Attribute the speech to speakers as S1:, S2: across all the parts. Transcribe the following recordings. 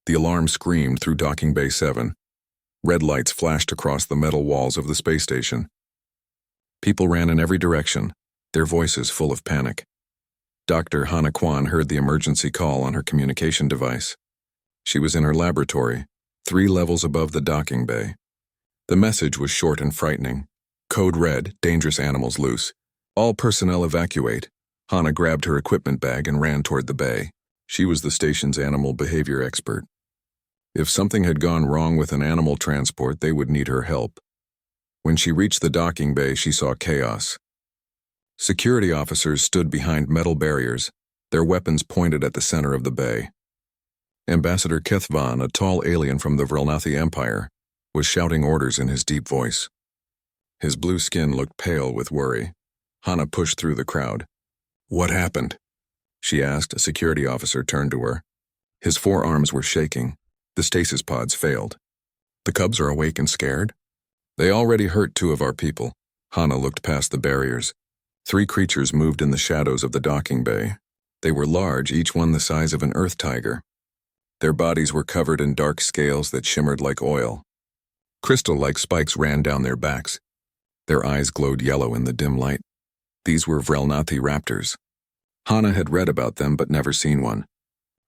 S1: The alarm screamed through Docking Bay 7. Red lights flashed across the metal walls of the space station. People ran in every direction, their voices full of panic. Dr. Hana Kwan heard the emergency call on her communication device. She was in her laboratory, 3 levels above the docking bay. The message was short and frightening. Code red, dangerous animals loose. All personnel evacuate. Hana grabbed her equipment bag and ran toward the bay. She was the station's animal behavior expert. If something had gone wrong with an animal transport, they would need her help. When she reached the docking bay, she saw chaos. Security officers stood behind metal barriers, their weapons pointed at the center of the bay. Ambassador Kethvan, a tall alien from the Vrelnathi Empire, was shouting orders in his deep voice. His blue skin looked pale with worry. Hana pushed through the crowd. "What happened?" she asked. A security officer turned to her. His forearms were shaking. The stasis pods failed. "The cubs are awake and scared?" "They already hurt 2 of our people." Hana looked past the barriers. 3 creatures moved in the shadows of the docking bay. They were large, each one the size of an earth tiger. Their bodies were covered in dark scales that shimmered like oil. Crystal-like spikes ran down their backs. Their eyes glowed yellow in the dim light. These were Vrelnathi raptors. Hana had read about them but never seen one.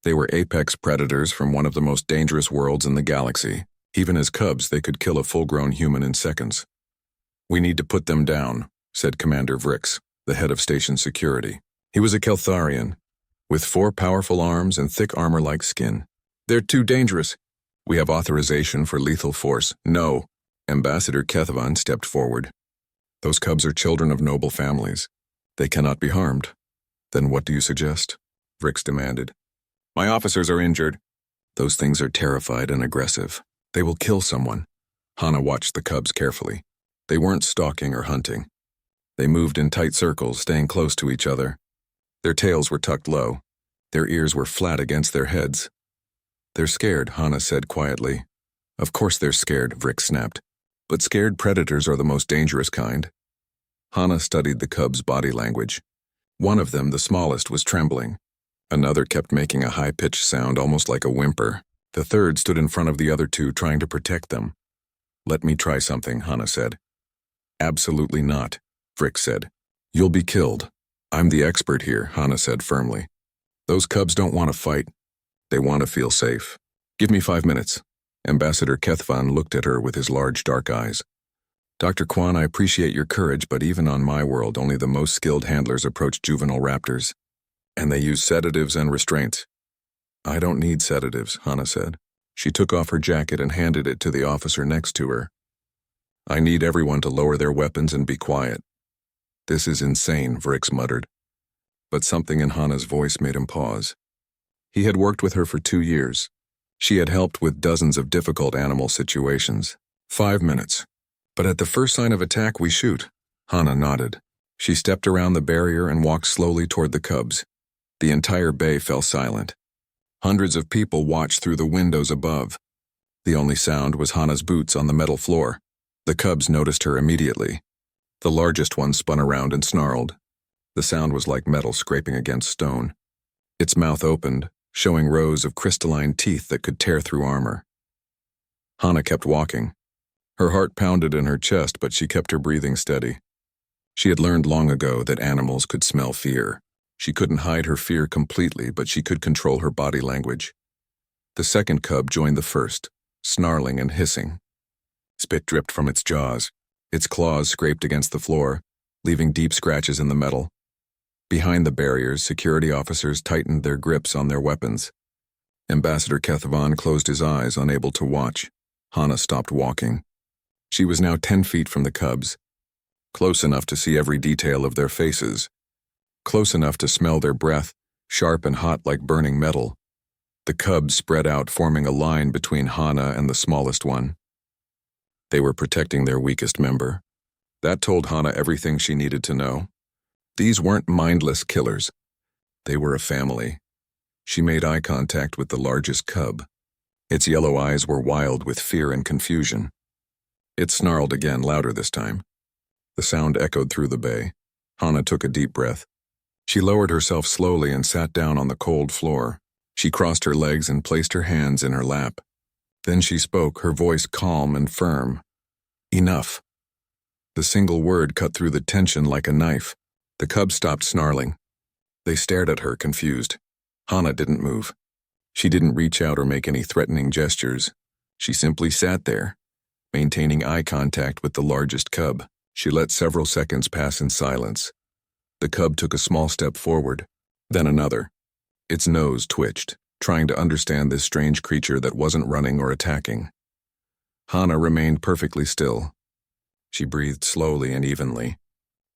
S1: They were apex predators from one of the most dangerous worlds in the galaxy. Even as cubs, they could kill a full-grown human in seconds. "We need to put them down," said Commander Vrix, the head of station security. He was a Keltharian, with 4 powerful arms and thick armor-like skin. "They're too dangerous. We have authorization for lethal force." "No." Ambassador Kethvan stepped forward. "Those cubs are children of noble families. They cannot be harmed." "Then what do you suggest?" Vrix demanded. "My officers are injured." "Those things are terrified and aggressive. They will kill someone." Hana watched the cubs carefully. They weren't stalking or hunting. They moved in tight circles, staying close to each other. Their tails were tucked low. Their ears were flat against their heads. "They're scared," Hana said quietly. "Of course they're scared," Vrix snapped. "But scared predators are the most dangerous kind." Hana studied the cubs' body language. One of them, the smallest, was trembling. Another kept making a high-pitched sound, almost like a whimper. The third stood in front of the other 2, trying to protect them. "Let me try something," Hana said. "Absolutely not," Vrix said. "You'll be killed." "I'm the expert here," Hana said firmly. "Those cubs don't want to fight. They want to feel safe. Give me 5 minutes." Ambassador Kethvan looked at her with his large dark eyes. "Dr. Kwan, I appreciate your courage, but even on my world, only the most skilled handlers approach juvenile raptors. And they use sedatives and restraints." "I don't need sedatives," Hana said. She took off her jacket and handed it to the officer next to her. "I need everyone to lower their weapons and be quiet." "This is insane," Vrix muttered. But something in Hana's voice made him pause. He had worked with her for 2 years. She had helped with dozens of difficult animal situations. 5 minutes. But at the first sign of attack, we shoot." Hana nodded. She stepped around the barrier and walked slowly toward the cubs. The entire bay fell silent. Hundreds of people watched through the windows above. The only sound was Hana's boots on the metal floor. The cubs noticed her immediately. The largest one spun around and snarled. The sound was like metal scraping against stone. Its mouth opened, showing rows of crystalline teeth that could tear through armor. Hana kept walking. Her heart pounded in her chest, but she kept her breathing steady. She had learned long ago that animals could smell fear. She couldn't hide her fear completely, but she could control her body language. The second cub joined the first, snarling and hissing. Spit dripped from its jaws. Its claws scraped against the floor, leaving deep scratches in the metal. Behind the barriers, security officers tightened their grips on their weapons. Ambassador Kethvan closed his eyes, unable to watch. Hana stopped walking. She was now 10 feet from the cubs, close enough to see every detail of their faces, close enough to smell their breath, sharp and hot like burning metal. The cubs spread out, forming a line between Hana and the smallest one. They were protecting their weakest member. That told Hana everything she needed to know. These weren't mindless killers. They were a family. She made eye contact with the largest cub. Its yellow eyes were wild with fear and confusion. It snarled again, louder this time. The sound echoed through the bay. Hana took a deep breath. She lowered herself slowly and sat down on the cold floor. She crossed her legs and placed her hands in her lap. Then she spoke, her voice calm and firm. Enough. The single word cut through the tension like a knife. The cubs stopped snarling. They stared at her, confused. Hana didn't move. She didn't reach out or make any threatening gestures. She simply sat there, maintaining eye contact with the largest cub. She let several seconds pass in silence. The cub took a small step forward, then another. Its nose twitched, trying to understand this strange creature that wasn't running or attacking. Hana remained perfectly still. She breathed slowly and evenly.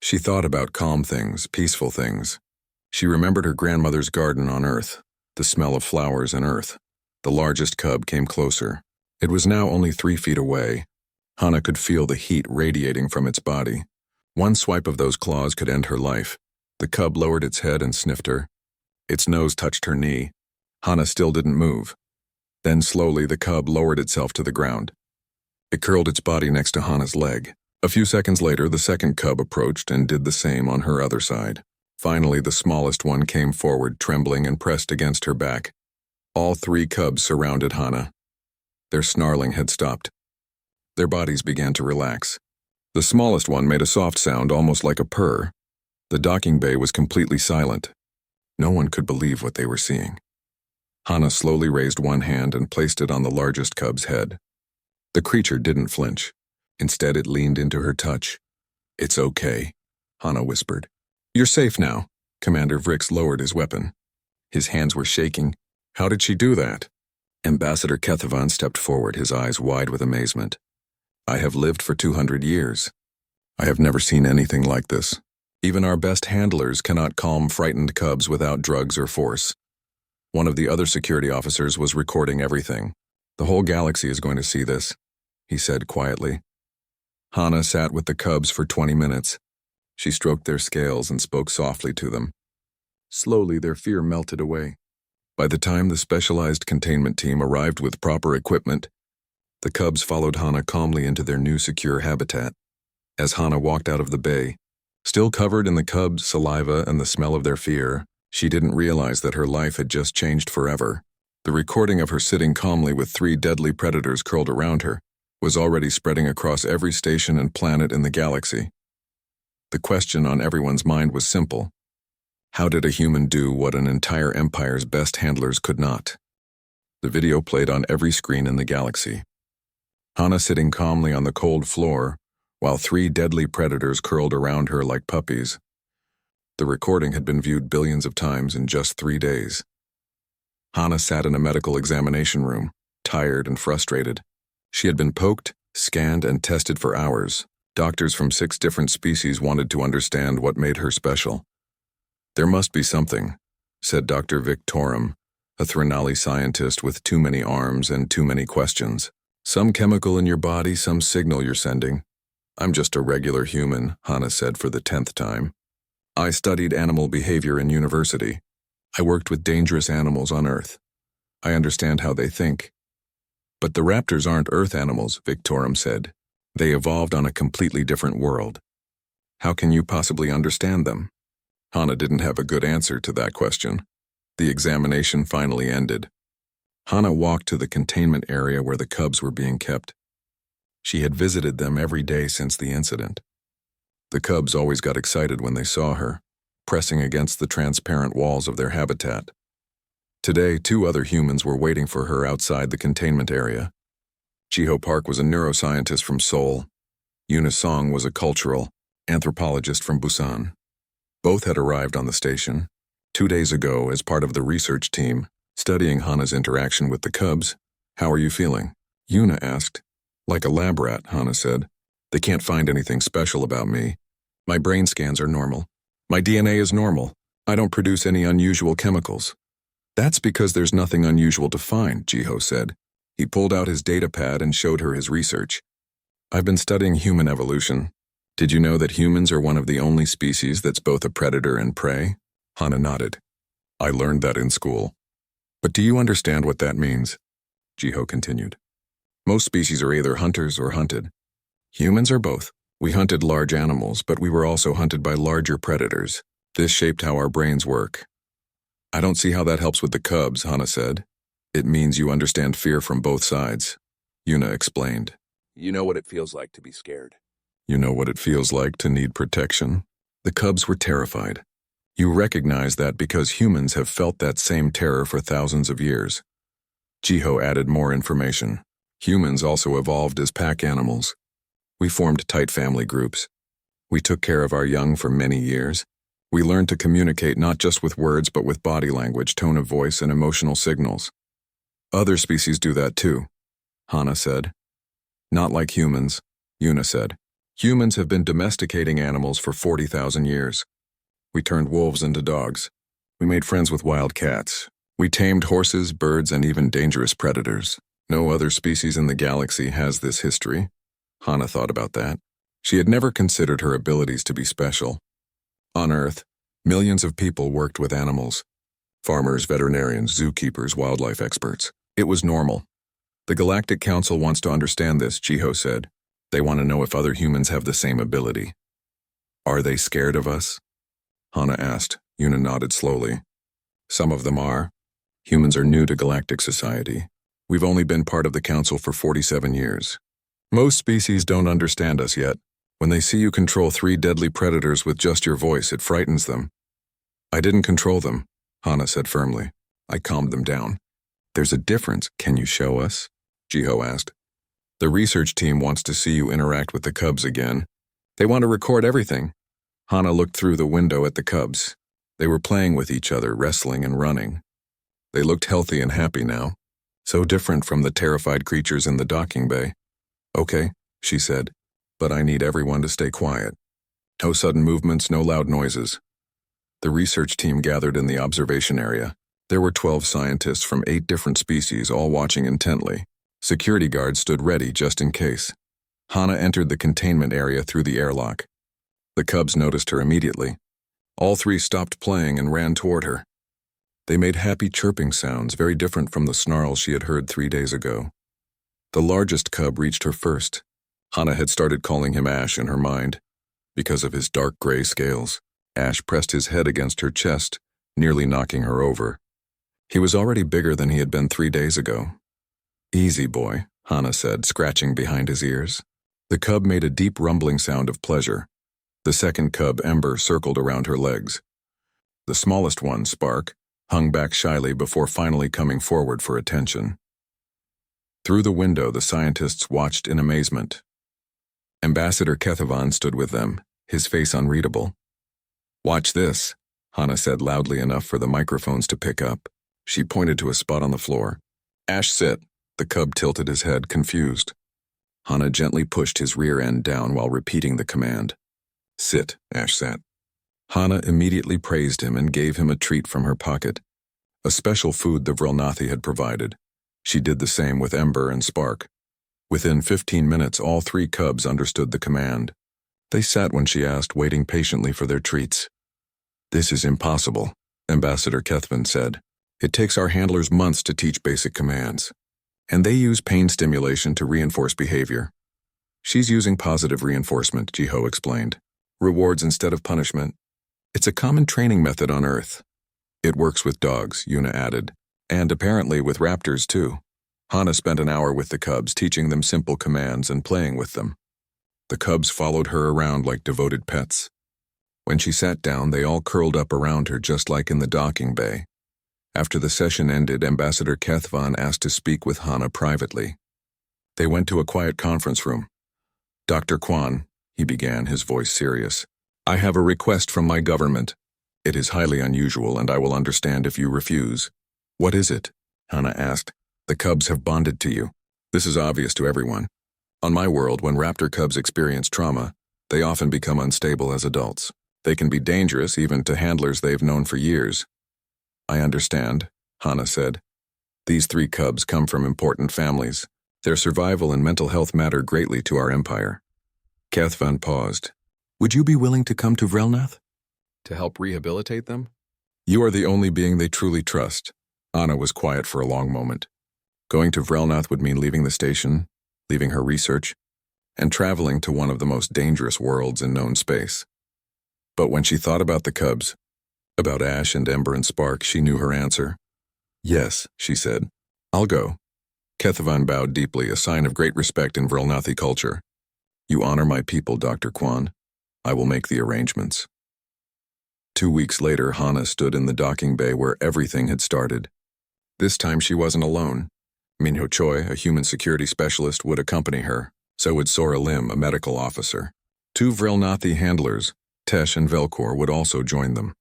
S1: She thought about calm things, peaceful things. She remembered her grandmother's garden on Earth, the smell of flowers and earth. The largest cub came closer. It was now only 3 feet away. Hana could feel the heat radiating from its body. One swipe of those claws could end her life. The cub lowered its head and sniffed her. Its nose touched her knee. Hana still didn't move. Then slowly the cub lowered itself to the ground. It curled its body next to Hana's leg. A few seconds later, the second cub approached and did the same on her other side. Finally, the smallest one came forward, trembling, and pressed against her back. All 3 cubs surrounded Hana. Their snarling had stopped. Their bodies began to relax. The smallest one made a soft sound, almost like a purr. The docking bay was completely silent. No one could believe what they were seeing. Hana slowly raised one hand and placed it on the largest cub's head. The creature didn't flinch. Instead, it leaned into her touch. "It's okay," Hana whispered. "You're safe now." Commander Vrix lowered his weapon. His hands were shaking. "How did she do that?" Ambassador Kethavan stepped forward, his eyes wide with amazement. "I have lived for 200 years. I have never seen anything like this. Even our best handlers cannot calm frightened cubs without drugs or force." One of the other security officers was recording everything. "The whole galaxy is going to see this," he said quietly. Hana sat with the cubs for 20 minutes. She stroked their scales and spoke softly to them. Slowly, their fear melted away. By the time the specialized containment team arrived with proper equipment, the cubs followed Hana calmly into their new secure habitat. As Hana walked out of the bay, still covered in the cubs' saliva and the smell of their fear, she didn't realize that her life had just changed forever. The recording of her sitting calmly with 3 deadly predators curled around her was already spreading across every station and planet in the galaxy. The question on everyone's mind was simple. How did a human do what an entire empire's best handlers could not? The video played on every screen in the galaxy. Hana sitting calmly on the cold floor, while 3 deadly predators curled around her like puppies. The recording had been viewed billions of times in just 3 days. Hana sat in a medical examination room, tired and frustrated. She had been poked, scanned, and tested for hours. Doctors from 6 different species wanted to understand what made her special. "There must be something," said Dr. Victorum, a Threnali scientist with too many arms and too many questions. "Some chemical in your body, some signal you're sending." "I'm just a regular human," Hana said for the 10th time. "I studied animal behavior in university. I worked with dangerous animals on Earth. I understand how they think." "But the raptors aren't Earth animals," Victorum said. "They evolved on a completely different world. How can you possibly understand them?" Hana didn't have a good answer to that question. The examination finally ended. Hana walked to the containment area where the cubs were being kept. She had visited them every day since the incident. The cubs always got excited when they saw her, pressing against the transparent walls of their habitat. Today, 2 other humans were waiting for her outside the containment area. Jiho Park was a neuroscientist from Seoul. Yuna Song was a cultural anthropologist from Busan. Both had arrived on the station 2 days ago as part of the research team, studying Hana's interaction with the cubs. "How are you feeling?" Yuna asked. "Like a lab rat," Hana said. "They can't find anything special about me. My brain scans are normal. My DNA is normal. I don't produce any unusual chemicals." "That's because there's nothing unusual to find," Jiho said. He pulled out his data pad and showed her his research. "I've been studying human evolution. Did you know that humans are one of the only species that's both a predator and prey?" Hana nodded. "I learned that in school." "But do you understand what that means?" Jiho continued. "Most species are either hunters or hunted. Humans are both. We hunted large animals, but we were also hunted by larger predators. This shaped how our brains work. I don't see how that helps with the cubs, Hana said. It means you understand fear from both sides, Yuna explained.
S2: You know what it feels like to be scared.
S1: You know what it feels like to need protection? The cubs were terrified. You recognize that because humans have felt that same terror for thousands of years. Jiho added more information. Humans also evolved as pack animals. We formed tight family groups. We took care of our young for many years. We learned to communicate not just with words but with body language, tone of voice, and emotional signals. Other species do that too, Hana said. Not like humans, Yuna said. Humans have been domesticating animals for 40,000 years. We turned wolves into dogs. We made friends with wild cats. We tamed horses, birds, and even dangerous predators. No other species in the galaxy has this history. Hana thought about that. She had never considered her abilities to be special. On Earth, millions of people worked with animals. Farmers, veterinarians, zookeepers, wildlife experts. It was normal. The Galactic Council wants to understand this, Jiho said. They want to know if other humans have the same ability. Are they scared of us? Hana asked. Yuna nodded slowly. Some of them are. Humans are new to galactic society. We've only been part of the Council for 47 years. Most species don't understand us yet. When they see you control 3 deadly predators with just your voice, it frightens them. I didn't control them, Hana said firmly. I calmed them down. There's a difference. Can you show us? Jiho asked. The research team wants to see you interact with the cubs again. They want to record everything. Hana looked through the window at the cubs. They were playing with each other, wrestling and running. They looked healthy and happy now, so different from the terrified creatures in the docking bay. Okay, she said, but I need everyone to stay quiet. No sudden movements, no loud noises. The research team gathered in the observation area. There were 12 scientists from 8 different species, all watching intently. Security guards stood ready just in case. Hana entered the containment area through the airlock. The cubs noticed her immediately. All 3 stopped playing and ran toward her. They made happy chirping sounds, very different from the snarls she had heard 3 days ago. The largest cub reached her first. Hana had started calling him Ash in her mind. Because of his dark gray scales, Ash pressed his head against her chest, nearly knocking her over. He was already bigger than he had been 3 days ago. Easy, boy, Hana said, scratching behind his ears. The cub made a deep rumbling sound of pleasure. The second cub, Ember, circled around her legs. The smallest one, Spark, hung back shyly before finally coming forward for attention. Through the window, the scientists watched in amazement. Ambassador Kethavan stood with them, his face unreadable. Watch this, Hana said loudly enough for the microphones to pick up. She pointed to a spot on the floor. Ash, sit. The cub tilted his head, confused. Hana gently pushed his rear end down while repeating the command. Sit, Ash sat. Hana immediately praised him and gave him a treat from her pocket. A special food the Vrelnathi had provided. She did the same with Ember and Spark. Within 15 minutes, all 3 cubs understood the command. They sat when she asked, waiting patiently for their treats. This is impossible, Ambassador Kethvan said. It takes our handlers months to teach basic commands. And they use pain stimulation to reinforce behavior. She's using positive reinforcement, Jiho explained. Rewards instead of punishment. It's a common training method on Earth. It works with dogs, Yuna added. And apparently with raptors too. Hana spent an hour with the cubs, teaching them simple commands and playing with them. The cubs followed her around like devoted pets. When she sat down, they all curled up around her just like in the docking bay. After the session ended, Ambassador Kethvan asked to speak with Hana privately. They went to a quiet conference room. Dr. Kwan, he began, his voice serious. I have a request from my government. It is highly unusual, and I will understand if you refuse. What is it? Hana asked. The cubs have bonded to you. This is obvious to everyone. On my world, when raptor cubs experience trauma, they often become unstable as adults. They can be dangerous even to handlers they've known for years. I understand, Hana said. These 3 cubs come from important families. Their survival and mental health matter greatly to our empire. Kethvan paused. Would you be willing to come to Vrelnath? To help rehabilitate them? You are the only being they truly trust. Anna was quiet for a long moment. Going to Vrelnath would mean leaving the station, leaving her research, and traveling to one of the most dangerous worlds in known space. But when she thought about the cubs, About Ash and Ember and Spark, she knew her answer. Yes, she said. I'll go. Kethavan bowed deeply, a sign of great respect in Vrelnathi culture. You honor my people, Dr. Kwan. I will make the arrangements. 2 weeks later, Hana stood in the docking bay where everything had started. This time she wasn't alone. Minho Choi, a human security specialist, would accompany her. So would Sora Lim, a medical officer. 2 Vrelnathi handlers, Tesh and Velcor, would also join them.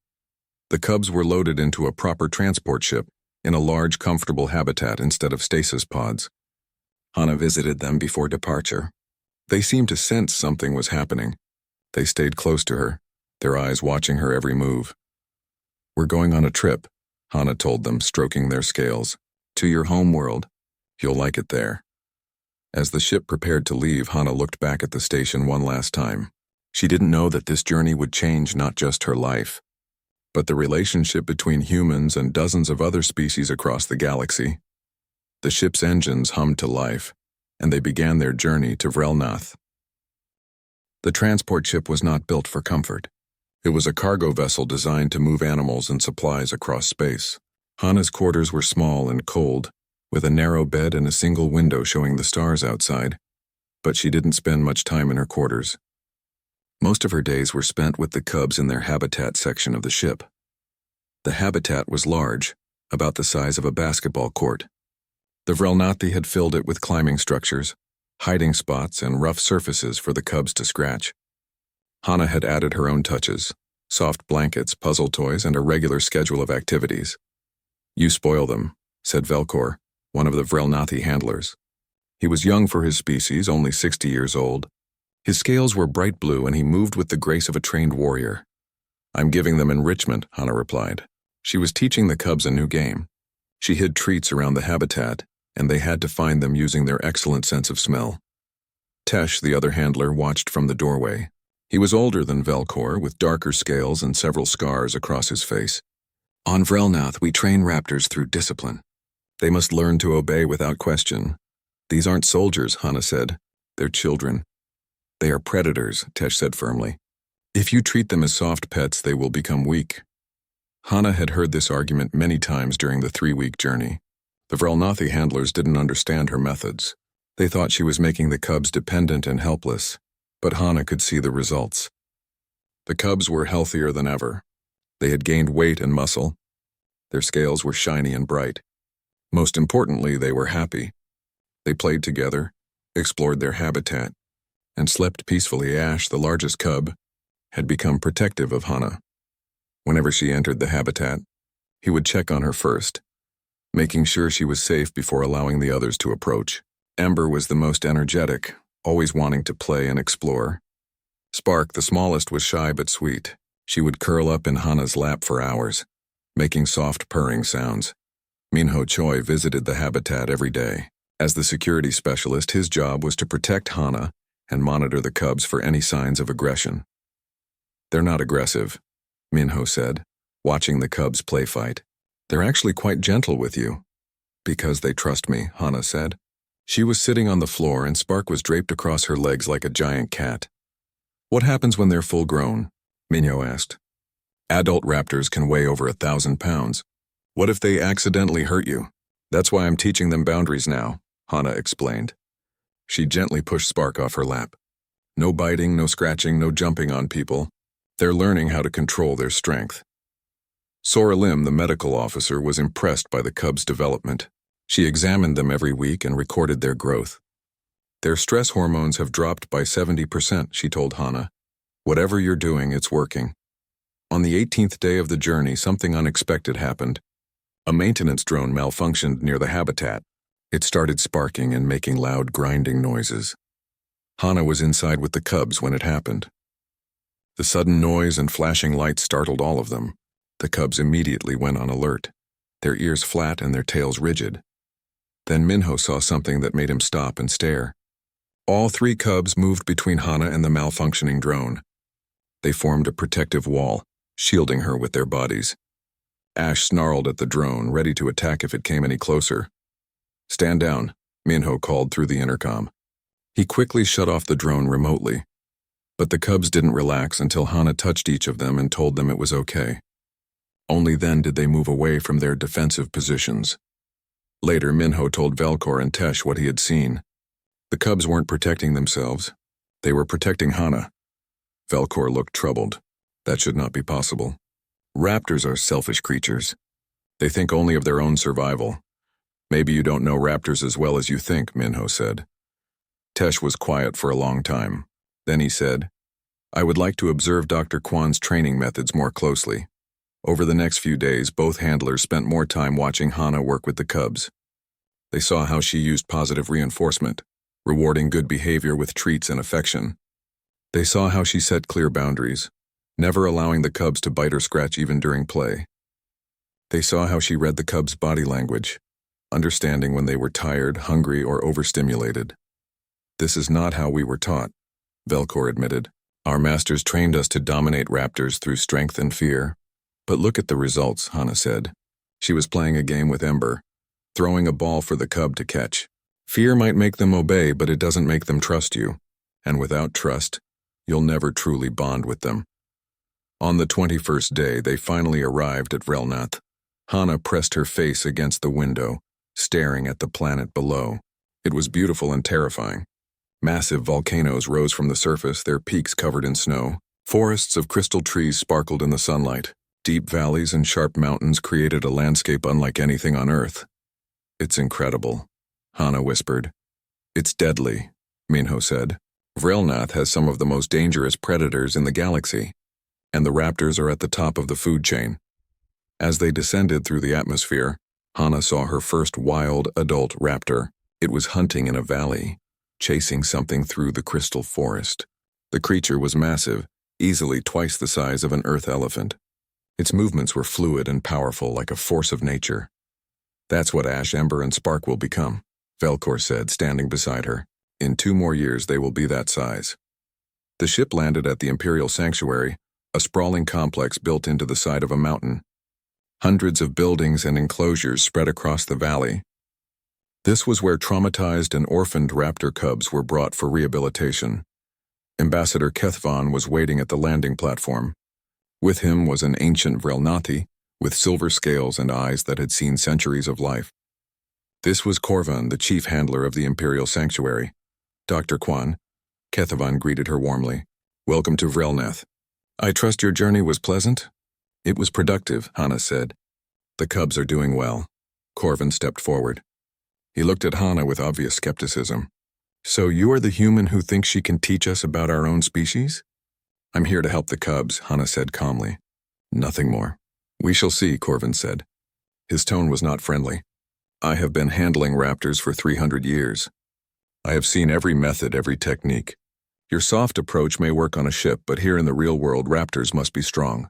S1: The cubs were loaded into a proper transport ship in a large, comfortable habitat instead of stasis pods. Hana visited them before departure. They seemed to sense something was happening. They stayed close to her, their eyes watching her every move. We're going on a trip, Hana told them, stroking their scales. To your home world. You'll like it there. As the ship prepared to leave, Hana looked back at the station one last time. She didn't know that this journey would change not just her life, but the relationship between humans and dozens of other species across the galaxy. The ship's engines hummed to life, and they began their journey to Vrelnath. The transport ship was not built for comfort. It was a cargo vessel designed to move animals and supplies across space. Hana's quarters were small and cold, with a narrow bed and a single window showing the stars outside, but she didn't spend much time in her quarters. Most of her days were spent with the cubs in their habitat section of the ship. The habitat was large, about the size of a basketball court. The Vrelnathi had filled it with climbing structures, hiding spots, and rough surfaces for the cubs to scratch. Hana had added her own touches, soft blankets, puzzle toys, and a regular schedule of activities. You spoil them, said Velcor, one of the Vrelnathi handlers. He was young for his species, only 60 years old. His scales were bright blue and he moved with the grace of a trained warrior. I'm giving them enrichment, Hana replied. She was teaching the cubs a new game. She hid treats around the habitat, and they had to find them using their excellent sense of smell. Tesh, the other handler, watched from the doorway. He was older than Velcor, with darker scales and several scars across his face. On Vrelnath, we train raptors through discipline. They must learn to obey without question. These aren't soldiers, Hana said. They're children. They are predators, Tesh said firmly. If you treat them as soft pets, they will become weak. Hana had heard this argument many times during the 3-week journey. The Vrelnathi handlers didn't understand her methods. They thought she was making the cubs dependent and helpless, but Hana could see the results. The cubs were healthier than ever. They had gained weight and muscle. Their scales were shiny and bright. Most importantly, they were happy. They played together, explored their habitat, and slept peacefully. Ash, the largest cub, had become protective of Hana. Whenever she entered the habitat, he would check on her first, making sure she was safe before allowing the others to approach. Ember was the most energetic, always wanting to play and explore. Spark, the smallest, was shy but sweet. She would curl up in Hana's lap for hours, making soft purring sounds. Minho Choi visited the habitat every day. As the security specialist, his job was to protect Hana and monitor the cubs for any signs of aggression. They're not aggressive, Minho said, watching the cubs play fight. They're actually quite gentle with you. Because they trust me, Hana said. She was sitting on the floor and Spark was draped across her legs like a giant cat. What happens when they're full grown? Minho asked. Adult raptors can weigh over 1,000 pounds. What if they accidentally hurt you? That's why I'm teaching them boundaries now, Hana explained. She gently pushed Spark off her lap. No biting, no scratching, no jumping on people. They're learning how to control their strength. Sora Lim, the medical officer, was impressed by the cubs' development. She examined them every week and recorded their growth. Their stress hormones have dropped by 70%, she told Hana. Whatever you're doing, it's working. On the 18th day of the journey, something unexpected happened. A maintenance drone malfunctioned near the habitat. It started sparking and making loud grinding noises. Hana was inside with the cubs when it happened. The sudden noise and flashing lights startled all of them. The cubs immediately went on alert, their ears flat and their tails rigid. Then Minho saw something that made him stop and stare. All 3 cubs moved between Hana and the malfunctioning drone. They formed a protective wall, shielding her with their bodies. Ash snarled at the drone, ready to attack if it came any closer. Stand down, Minho called through the intercom. He quickly shut off the drone remotely. But the cubs didn't relax until Hana touched each of them and told them it was okay. Only then did they move away from their defensive positions. Later, Minho told Velcor and Tesh what he had seen. The cubs weren't protecting themselves. They were protecting Hana. Velcor looked troubled. That should not be possible. Raptors are selfish creatures. They think only of their own survival. Maybe you don't know raptors as well as you think, Minho said. Tesh was quiet for a long time. Then he said, I would like to observe Dr. Kwan's training methods more closely. Over the next few days, both handlers spent more time watching Hana work with the cubs. They saw how she used positive reinforcement, rewarding good behavior with treats and affection. They saw how she set clear boundaries, never allowing the cubs to bite or scratch even during play. They saw how she read the cubs' body language, understanding when they were tired, hungry, or overstimulated. This is not how we were taught, Velcor admitted. Our masters trained us to dominate raptors through strength and fear. But look at the results, Hana said. She was playing a game with Ember, throwing a ball for the cub to catch. Fear might make them obey, but it doesn't make them trust you. And without trust, you'll never truly bond with them. On the 21st day, they finally arrived at Vrelnath. Hana pressed her face against the window, staring at the planet below. It was beautiful and terrifying. Massive volcanoes rose from the surface, their peaks covered in snow. Forests of crystal trees sparkled in the sunlight. Deep valleys and sharp mountains created a landscape unlike anything on Earth. It's incredible, Hana whispered. It's deadly, Minho said. Vrelnath has some of the most dangerous predators in the galaxy, and the raptors are at the top of the food chain. As they descended through the atmosphere, Hana saw her first wild adult raptor. It was hunting in a valley, chasing something through the crystal forest. The creature was massive, easily twice the size of an Earth elephant. Its movements were fluid and powerful like a force of nature. That's what Ash, Ember, and Spark will become, Velcor said, standing beside her. In 2 more years, they will be that size. The ship landed at the Imperial Sanctuary, a sprawling complex built into the side of a mountain. Hundreds of buildings and enclosures spread across the valley. This was where traumatized and orphaned raptor cubs were brought for rehabilitation. Ambassador Kethvon was waiting at the landing platform. With him was an ancient Vrelnathi with silver scales and eyes that had seen centuries of life. This was Korvan, the chief handler of the Imperial Sanctuary. Dr. Kwan, Kethvon greeted her warmly. Welcome to Vrelnath. I trust your journey was pleasant? It was productive, Hana said. The cubs are doing well. Korvan stepped forward. He looked at Hana with obvious skepticism. So you are the human who thinks she can teach us about our own species? I'm here to help the cubs, Hana said calmly. Nothing more. We shall see, Korvan said. His tone was not friendly. I have been handling raptors for 300 years. I have seen every method, every technique. Your soft approach may work on a ship, but here in the real world, raptors must be strong.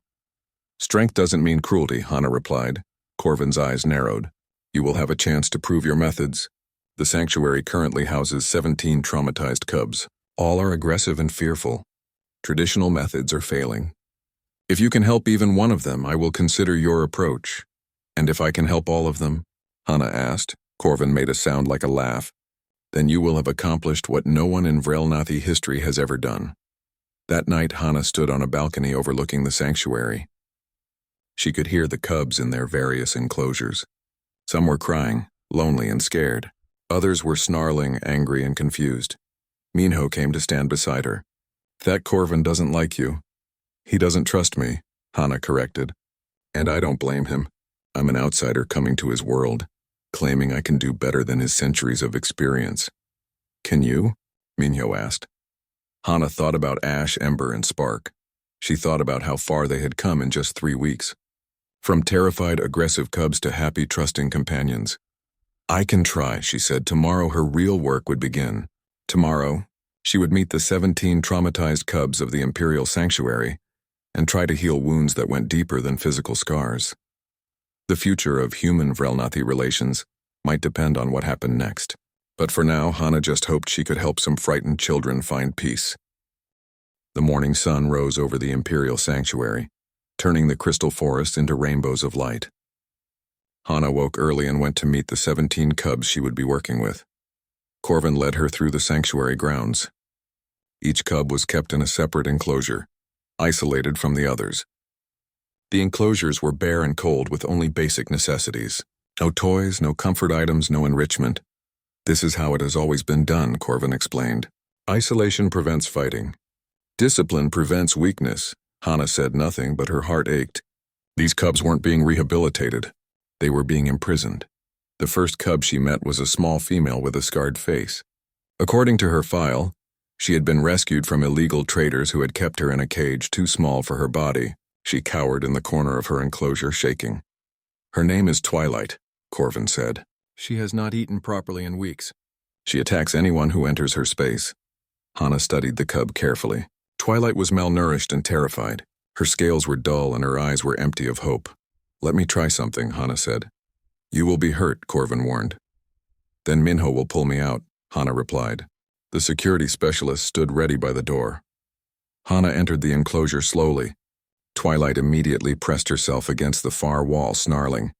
S1: Strength doesn't mean cruelty, Hana replied. Korvan's eyes narrowed. You will have a chance to prove your methods. The sanctuary currently houses 17 traumatized cubs. All are aggressive and fearful. Traditional methods are failing. If you can help even one of them, I will consider your approach. And if I can help all of them? Hana asked. Korvan made a sound like a laugh. Then you will have accomplished what no one in Vrelnathi history has ever done. That night, Hana stood on a balcony overlooking the sanctuary. She could hear the cubs in their various enclosures. Some were crying, lonely and scared. Others were snarling, angry and confused. Minho came to stand beside her. That Korvan doesn't like you. He doesn't trust me, Hana corrected. And I don't blame him. I'm an outsider coming to his world, claiming I can do better than his centuries of experience. Can you? Minho asked. Hana thought about Ash, Ember, and Spark. She thought about how far they had come in just 3 weeks. From terrified, aggressive cubs to happy, trusting companions. I can try, she said. Tomorrow her real work would begin. Tomorrow, she would meet the 17 traumatized cubs of the Imperial Sanctuary and try to heal wounds that went deeper than physical scars. The future of human Vrelnathi relations might depend on what happened next. But for now, Hana just hoped she could help some frightened children find peace. The morning sun rose over the Imperial Sanctuary, turning the crystal forest into rainbows of light. Hana woke early and went to meet the 17 cubs she would be working with. Korvan led her through the sanctuary grounds. Each cub was kept in a separate enclosure, isolated from the others. The enclosures were bare and cold with only basic necessities. No toys, no comfort items, no enrichment. This is how it has always been done, Corvin explained. Isolation prevents fighting. Discipline prevents weakness. Hana said nothing, but her heart ached. These cubs weren't being rehabilitated. They were being imprisoned. The first cub she met was a small female with a scarred face. According to her file, she had been rescued from illegal traders who had kept her in a cage too small for her body. She cowered in the corner of her enclosure, shaking. Her name is Twilight, Corvin said. She has not eaten properly in weeks. She attacks anyone who enters her space. Hana studied the cub carefully. Twilight was malnourished and terrified. Her scales were dull and her eyes were empty of hope. Let me try something, Hana said. You will be hurt, Corvin warned. Then Minho will pull me out, Hana replied. The security specialist stood ready by the door. Hana entered the enclosure slowly. Twilight immediately pressed herself against the far wall, snarling.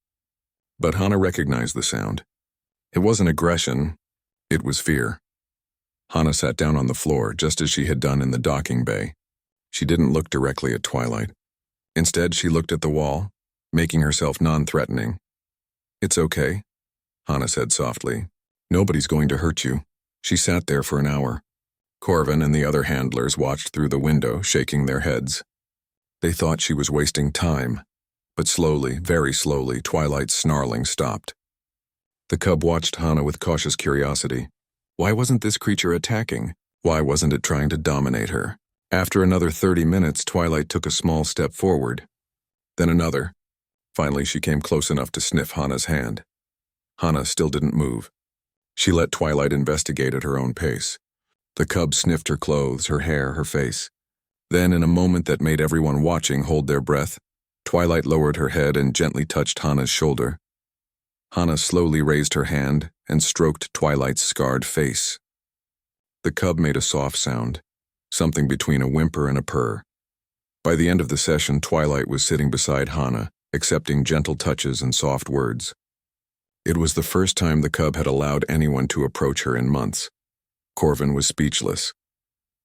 S1: But Hana recognized the sound. It wasn't aggression, it was fear. Hana sat down on the floor, just as she had done in the docking bay. She didn't look directly at Twilight. Instead, she looked at the wall, making herself non-threatening. It's okay, Hana said softly. Nobody's going to hurt you. She sat there for an hour. Corvin and the other handlers watched through the window, shaking their heads. They thought she was wasting time, but slowly, very slowly, Twilight's snarling stopped. The cub watched Hana with cautious curiosity. Why wasn't this creature attacking? Why wasn't it trying to dominate her? After another 30 minutes, Twilight took a small step forward. Then another. Finally, she came close enough to sniff Hana's hand. Hana still didn't move. She let Twilight investigate at her own pace. The cub sniffed her clothes, her hair, her face. Then, in a moment that made everyone watching hold their breath, Twilight lowered her head and gently touched Hana's shoulder. Hana slowly raised her hand and stroked Twilight's scarred face. The cub made a soft sound, something between a whimper and a purr. By the end of the session, Twilight was sitting beside Hana, accepting gentle touches and soft words. It was the first time the cub had allowed anyone to approach her in months. Corvin was speechless.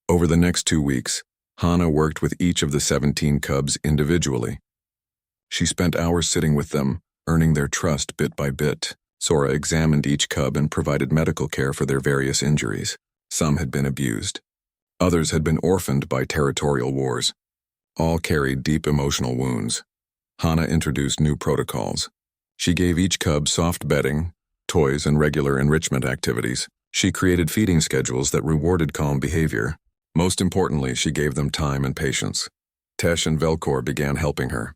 S1: Over the next 2 weeks, Hana worked with each of the 17 cubs individually. She spent hours sitting with them, earning their trust bit by bit. Sora examined each cub and provided medical care for their various injuries. Some had been abused. Others had been orphaned by territorial wars. All carried deep emotional wounds. Hana introduced new protocols. She gave each cub soft bedding, toys, and regular enrichment activities. She created feeding schedules that rewarded calm behavior. Most importantly, she gave them time and patience. Tesh and Velcor began helping her.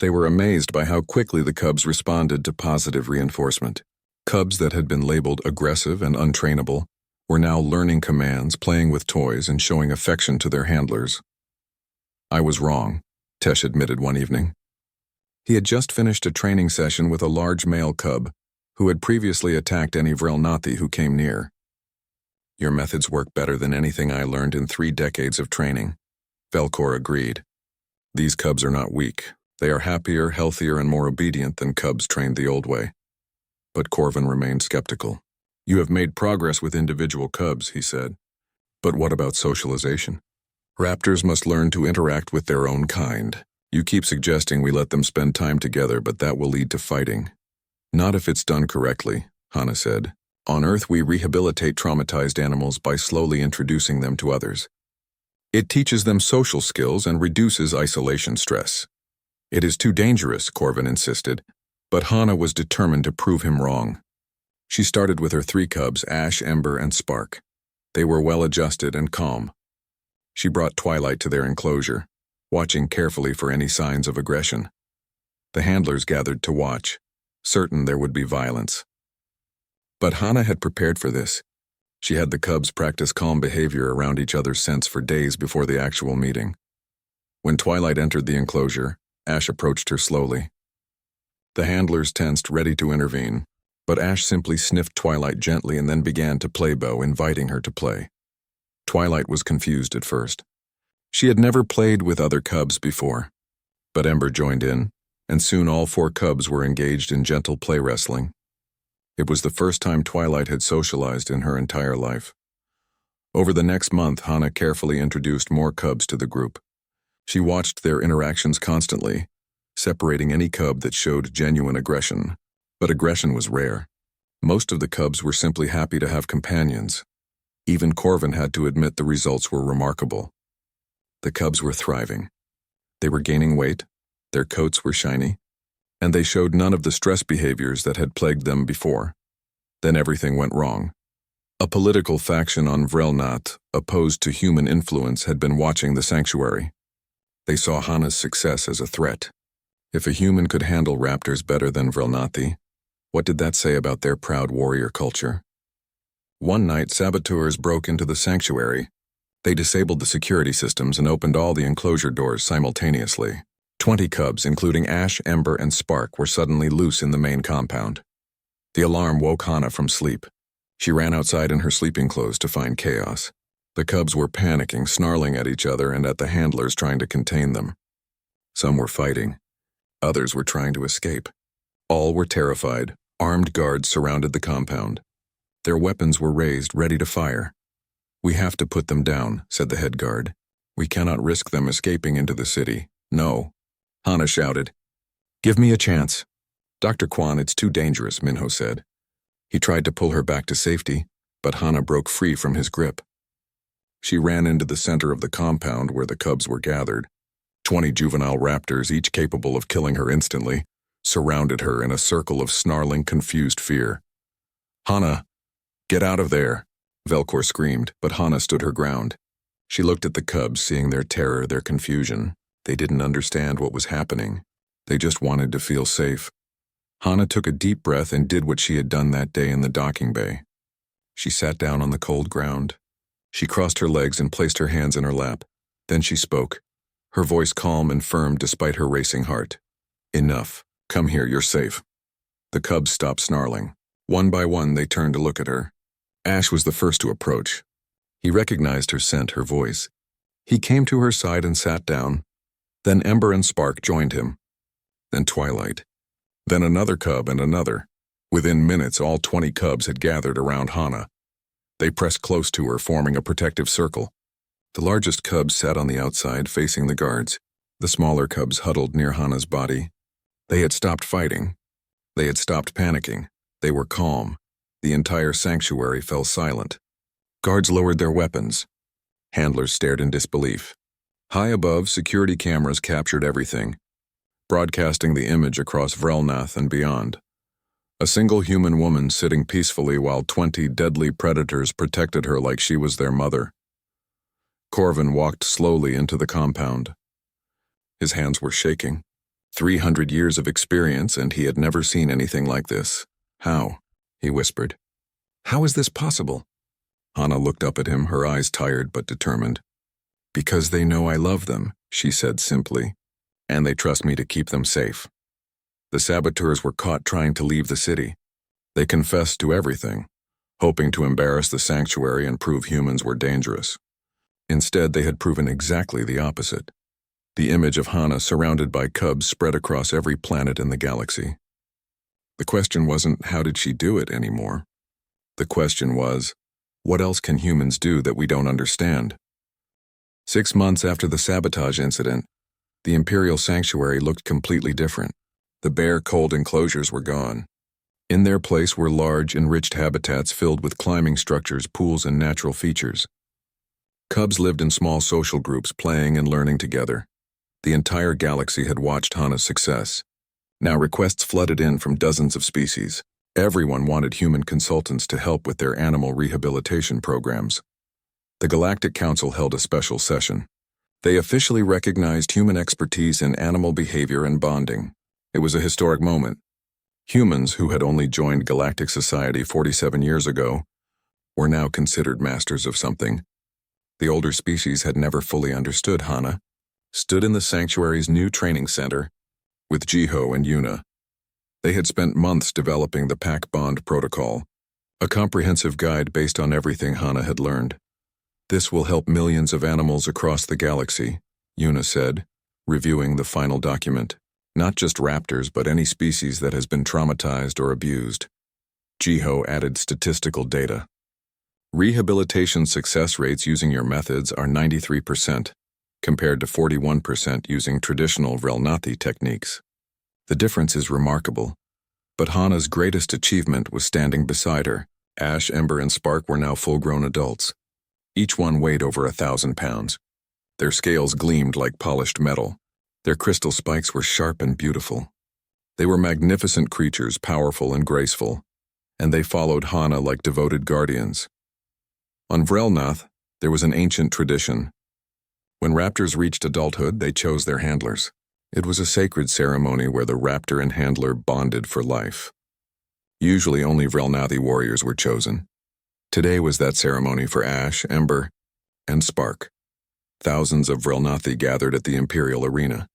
S1: They were amazed by how quickly the cubs responded to positive reinforcement. Cubs that had been labeled aggressive and untrainable were now learning commands, playing with toys, and showing affection to their handlers. I was wrong, Tesh admitted one evening. He had just finished a training session with a large male cub who had previously attacked any Vrelnathi who came near. Your methods work better than anything I learned in 3 decades of training, Velcor agreed. These cubs are not weak. They are happier, healthier, and more obedient than cubs trained the old way. But Corvin remained skeptical. You have made progress with individual cubs, he said. But what about socialization? Raptors must learn to interact with their own kind. You keep suggesting we let them spend time together, but that will lead to fighting. Not if it's done correctly, Hana said. On Earth, we rehabilitate traumatized animals by slowly introducing them to others. It teaches them social skills and reduces isolation stress. It is too dangerous, Corvin insisted, but Hana was determined to prove him wrong. She started with her 3 cubs, Ash, Ember, and Spark. They were well-adjusted and calm. She brought Twilight to their enclosure, watching carefully for any signs of aggression. The handlers gathered to watch, certain there would be violence. But Hana had prepared for this. She had the cubs practice calm behavior around each other's scents for days before the actual meeting. When Twilight entered the enclosure, Ash approached her slowly. The handlers tensed, ready to intervene, but Ash simply sniffed Twilight gently and then began to play bow, inviting her to play. Twilight was confused at first. She had never played with other cubs before, but Ember joined in, and soon all 4 cubs were engaged in gentle play wrestling. It was the first time Twilight had socialized in her entire life. Over the next month, Hana carefully introduced more cubs to the group. She watched their interactions constantly, separating any cub that showed genuine aggression. But aggression was rare. Most of the cubs were simply happy to have companions. Even Corvin had to admit the results were remarkable. The cubs were thriving. They were gaining weight, their coats were shiny, and they showed none of the stress behaviors that had plagued them before. Then everything went wrong. A political faction on Vrelnath, opposed to human influence, had been watching the sanctuary. They saw Hana's success as a threat. If a human could handle raptors better than Vrelnathi, what did that say about their proud warrior culture? One night, saboteurs broke into the sanctuary. They disabled the security systems and opened all the enclosure doors simultaneously. 20 cubs, including Ash, Ember, and Spark, were suddenly loose in the main compound. The alarm woke Hana from sleep. She ran outside in her sleeping clothes to find chaos. The cubs were panicking, snarling at each other and at the handlers trying to contain them. Some were fighting. Others were trying to escape. All were terrified. Armed guards surrounded the compound. Their weapons were raised, ready to fire. "We have to put them down," said the head guard. "We cannot risk them escaping into the city. No." Hana shouted. "Give me a chance." "Dr. Kwan, it's too dangerous," Minho said. He tried to pull her back to safety, but Hana broke free from his grip. She ran into the center of the compound where the cubs were gathered. 20 juvenile raptors, each capable of killing her instantly, surrounded her in a circle of snarling, confused fear. "Hana, get out of there," Velcor screamed, but Hana stood her ground. She looked at the cubs, seeing their terror, their confusion. They didn't understand what was happening. They just wanted to feel safe. Hana took a deep breath and did what she had done that day in the docking bay. She sat down on the cold ground. She crossed her legs and placed her hands in her lap. Then she spoke, her voice calm and firm despite her racing heart. "Enough. Come here, you're safe." The cubs stopped snarling. One by one, they turned to look at her. Ash was the first to approach. He recognized her scent, her voice. He came to her side and sat down. Then Ember and Spark joined him. Then Twilight. Then another cub and another. Within minutes, all 20 cubs had gathered around Hana. They pressed close to her, forming a protective circle. The largest cubs sat on the outside, facing the guards. The smaller cubs huddled near Hana's body. They had stopped fighting. They had stopped panicking. They were calm. The entire sanctuary fell silent. Guards lowered their weapons. Handlers stared in disbelief. High above, security cameras captured everything, broadcasting the image across Vrelnath and beyond. A single human woman sitting peacefully while 20 deadly predators protected her like she was their mother. Corvin walked slowly into the compound. His hands were shaking. 300 years of experience, and he had never seen anything like this. "How?" he whispered. "How is this possible?" Hana looked up at him, her eyes tired but determined. "Because they know I love them," she said simply, "and they trust me to keep them safe." The saboteurs were caught trying to leave the city. They confessed to everything, hoping to embarrass the sanctuary and prove humans were dangerous. Instead, they had proven exactly the opposite. The image of Hana surrounded by cubs spread across every planet in the galaxy. The question wasn't, how did she do it anymore? The question was, what else can humans do that we don't understand? 6 months after the sabotage incident, the Imperial Sanctuary looked completely different. The bare, cold enclosures were gone. In their place were large, enriched habitats filled with climbing structures, pools, and natural features. Cubs lived in small social groups, playing and learning together. The entire galaxy had watched Hana's success. Now requests flooded in from dozens of species. Everyone wanted human consultants to help with their animal rehabilitation programs. The Galactic Council held a special session. They officially recognized human expertise in animal behavior and bonding. It was a historic moment. Humans, who had only joined Galactic Society 47 years ago, were now considered masters of something. The older species had never fully understood Hana, stood in the sanctuary's new training center, with Jiho and Yuna. They had spent months developing the Pack Bond Protocol, a comprehensive guide based on everything Hana had learned. "This will help millions of animals across the galaxy," Yuna said, reviewing the final document. "Not just raptors, but any species that has been traumatized or abused." Jiho added statistical data. Rehabilitation success rates using your methods are 93%, compared to 41% using traditional Vrelnathi techniques. The difference is remarkable. But Hana's greatest achievement was standing beside her. Ash, Ember, and Spark were now full-grown adults. Each one weighed over 1,000 pounds. Their scales gleamed like polished metal. Their crystal spikes were sharp and beautiful. They were magnificent creatures, powerful and graceful, and they followed Hana like devoted guardians. On Vrelnath, there was an ancient tradition. When raptors reached adulthood, they chose their handlers. It was a sacred ceremony where the raptor and handler bonded for life. Usually only Vrelnathi warriors were chosen. Today was that ceremony for Ash, Ember, and Spark. Thousands of Vrelnathi gathered at the Imperial Arena.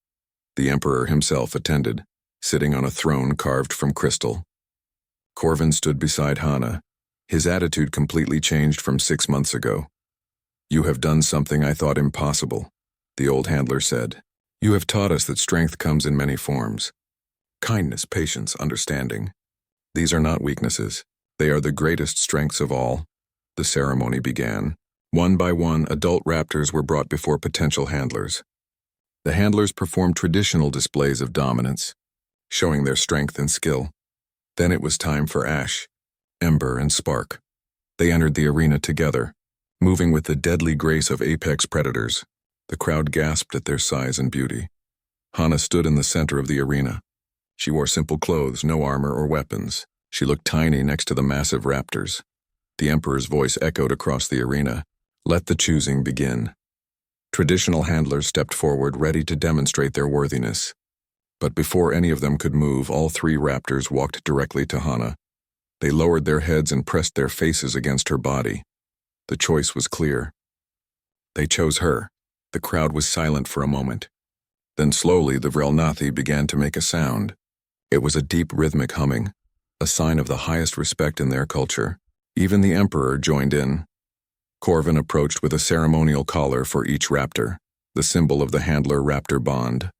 S1: The Emperor himself attended, sitting on a throne carved from crystal. Corvin stood beside Hana. His attitude completely changed from 6 months ago. "You have done something I thought impossible," the old handler said. "You have taught us that strength comes in many forms. Kindness, patience, understanding. These are not weaknesses. They are the greatest strengths of all." The ceremony began. One by one, adult raptors were brought before potential handlers. The handlers performed traditional displays of dominance, showing their strength and skill. Then it was time for Ash, Ember, and Spark. They entered the arena together, moving with the deadly grace of apex predators. The crowd gasped at their size and beauty. Hana stood in the center of the arena. She wore simple clothes, no armor or weapons. She looked tiny next to the massive raptors. The Emperor's voice echoed across the arena. "Let the choosing begin." Traditional handlers stepped forward, ready to demonstrate their worthiness. But before any of them could move, all 3 raptors walked directly to Hana. They lowered their heads and pressed their faces against her body. The choice was clear. They chose her. The crowd was silent for a moment. Then slowly the Vrelnathi began to make a sound. It was a deep rhythmic humming, a sign of the highest respect in their culture. Even the Emperor joined in. Corvin approached with a ceremonial collar for each raptor, the symbol of the handler-raptor bond.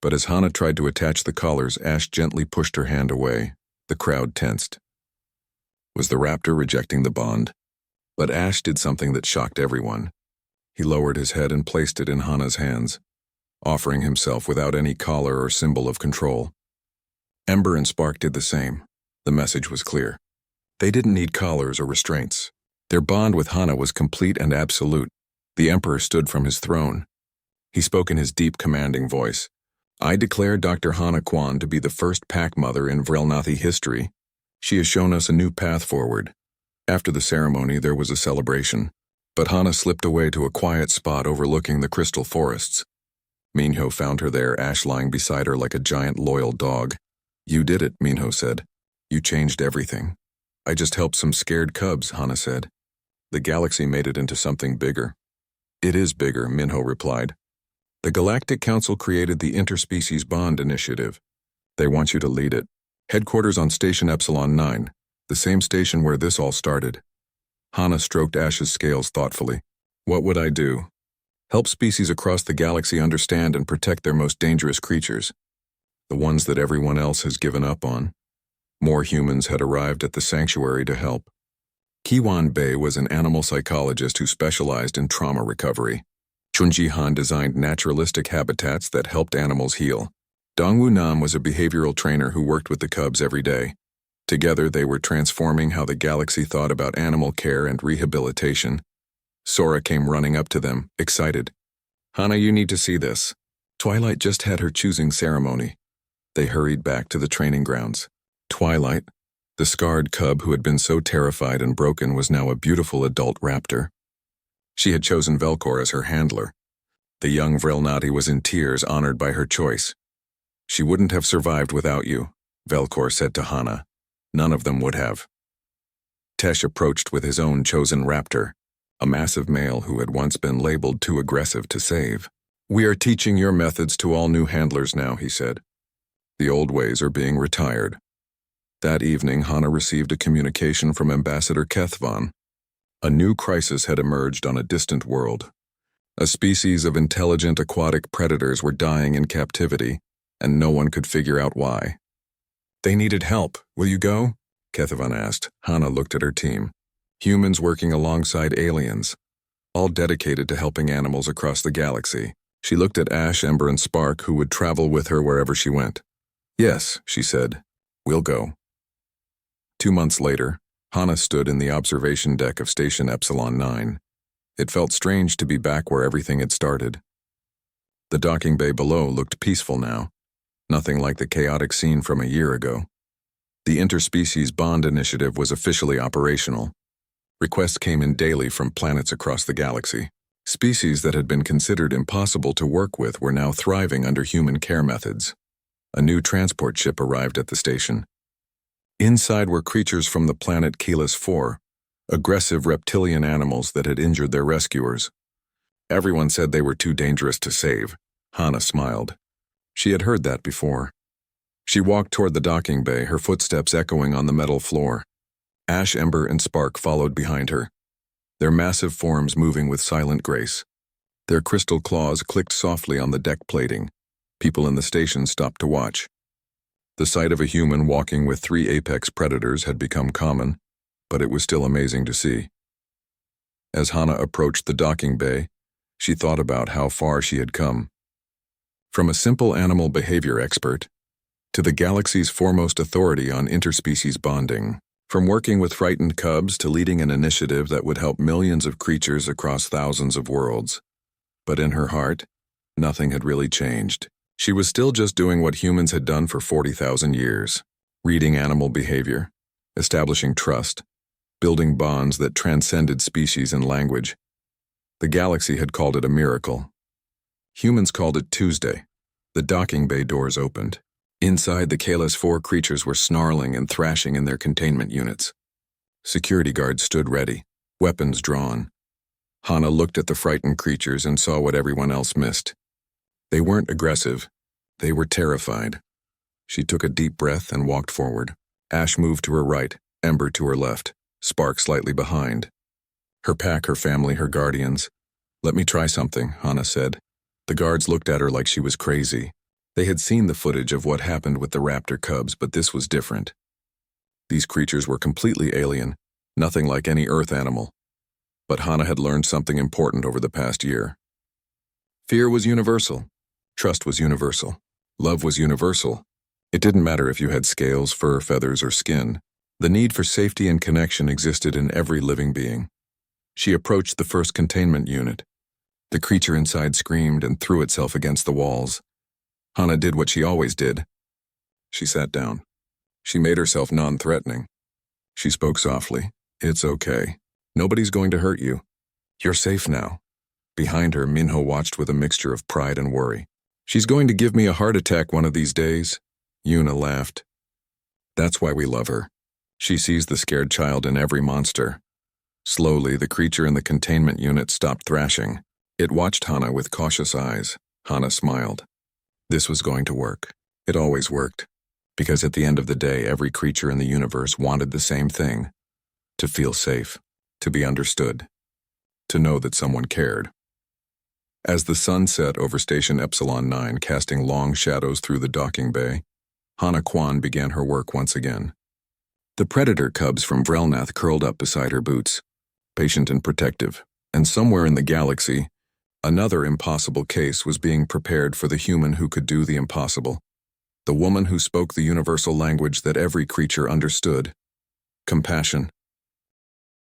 S1: But as Hana tried to attach the collars, Ash gently pushed her hand away. The crowd tensed. Was the raptor rejecting the bond? But Ash did something that shocked everyone. He lowered his head and placed it in Hana's hands, offering himself without any collar or symbol of control. Ember and Spark did the same. The message was clear. They didn't need collars or restraints. Their bond with Hana was complete and absolute. The Emperor stood from his throne. He spoke in his deep, commanding voice. "I declare Dr. Hana Kwan to be the first pack mother in Vrelnathi history. She has shown us a new path forward." After the ceremony, there was a celebration, but Hana slipped away to a quiet spot overlooking the crystal forests. Minho found her there, Ash lying beside her like a giant loyal dog. "You did it," Minho said. "You changed everything." "I just helped some scared cubs," Hana said. "The galaxy made it into something bigger." "It is bigger," Minho replied. "The Galactic Council created the Interspecies Bond Initiative. They want you to lead it. Headquarters on Station Epsilon 9, the same station where this all started." Hana stroked Ash's scales thoughtfully. "What would I do?" "Help species across the galaxy understand and protect their most dangerous creatures, the ones that everyone else has given up on." More humans had arrived at the sanctuary to help. Kiwan Bei was an animal psychologist who specialized in trauma recovery. Chunji Han designed naturalistic habitats that helped animals heal. Dongwu Nam was a behavioral trainer who worked with the cubs every day. Together, they were transforming how the galaxy thought about animal care and rehabilitation. Sora came running up to them, excited. "Hana, you need to see this. Twilight just had her choosing ceremony." They hurried back to the training grounds. Twilight, the scarred cub who had been so terrified and broken, was now a beautiful adult raptor. She had chosen Velcor as her handler. The young Vrelnathi was in tears, honored by her choice. "She wouldn't have survived without you," Velcor said to Hana. "None of them would have." Tesh approached with his own chosen raptor, a massive male who had once been labeled too aggressive to save. "We are teaching your methods to all new handlers now," he said. "The old ways are being retired." That evening, Hana received a communication from Ambassador Kethvan. A new crisis had emerged on a distant world. A species of intelligent aquatic predators were dying in captivity, and no one could figure out why. "They needed help. Will you go?" Kethvan asked. Hana looked at her team. Humans working alongside aliens, all dedicated to helping animals across the galaxy. She looked at Ash, Ember, and Spark, who would travel with her wherever she went. Yes, she said. We'll go. 2 months later, Hana stood in the observation deck of Station Epsilon 9. It felt strange to be back where everything had started. The docking bay below looked peaceful now, nothing like the chaotic scene from a year ago. The Interspecies Bond Initiative was officially operational. Requests came in daily from planets across the galaxy. Species that had been considered impossible to work with were now thriving under human care methods. A new transport ship arrived at the station. Inside were creatures from the planet Keyless 4, aggressive reptilian animals that had injured their rescuers. Everyone said they were too dangerous to save. Hana smiled. She had heard that before. She walked toward the docking bay, her footsteps echoing on the metal floor. Ash, Ember, and Spark followed behind her, their massive forms moving with silent grace. Their crystal claws clicked softly on the deck plating. People in the station stopped to watch. The sight of a human walking with 3 apex predators had become common, but it was still amazing to see. As Hana approached the docking bay, she thought about how far she had come. From a simple animal behavior expert to the galaxy's foremost authority on interspecies bonding. From working with frightened cubs to leading an initiative that would help millions of creatures across thousands of worlds. But in her heart, nothing had really changed. She was still just doing what humans had done for 40,000 years. Reading animal behavior, establishing trust, building bonds that transcended species and language. The galaxy had called it a miracle. Humans called it Tuesday. The docking bay doors opened. Inside, the Keyless 4 creatures were snarling and thrashing in their containment units. Security guards stood ready, weapons drawn. Hana looked at the frightened creatures and saw what everyone else missed. They weren't aggressive. They were terrified. She took a deep breath and walked forward. Ash moved to her right, Ember to her left, Spark slightly behind. Her pack, her family, her guardians. "Let me try something," Hana said. The guards looked at her like she was crazy. They had seen the footage of what happened with the raptor cubs, but this was different. These creatures were completely alien, nothing like any Earth animal. But Hana had learned something important over the past year. Fear was universal. Trust was universal. Love was universal. It didn't matter if you had scales, fur, feathers, or skin. The need for safety and connection existed in every living being. She approached the first containment unit. The creature inside screamed and threw itself against the walls. Hana did what she always did. She sat down. She made herself non-threatening. She spoke softly. "It's okay. Nobody's going to hurt you. You're safe now." Behind her, Minho watched with a mixture of pride and worry. "She's going to give me a heart attack one of these days." Yuna laughed. "That's why we love her. She sees the scared child in every monster." Slowly, the creature in the containment unit stopped thrashing. It watched Hana with cautious eyes. Hana smiled. This was going to work. It always worked. Because at the end of the day, every creature in the universe wanted the same thing. To feel safe. To be understood. To know that someone cared. As the sun set over Station Epsilon 9, casting long shadows through the docking bay, Hana Kwan began her work once again. The predator cubs from Vrelnath curled up beside her boots, patient and protective, and somewhere in the galaxy, another impossible case was being prepared for the human who could do the impossible. The woman who spoke the universal language that every creature understood. Compassion.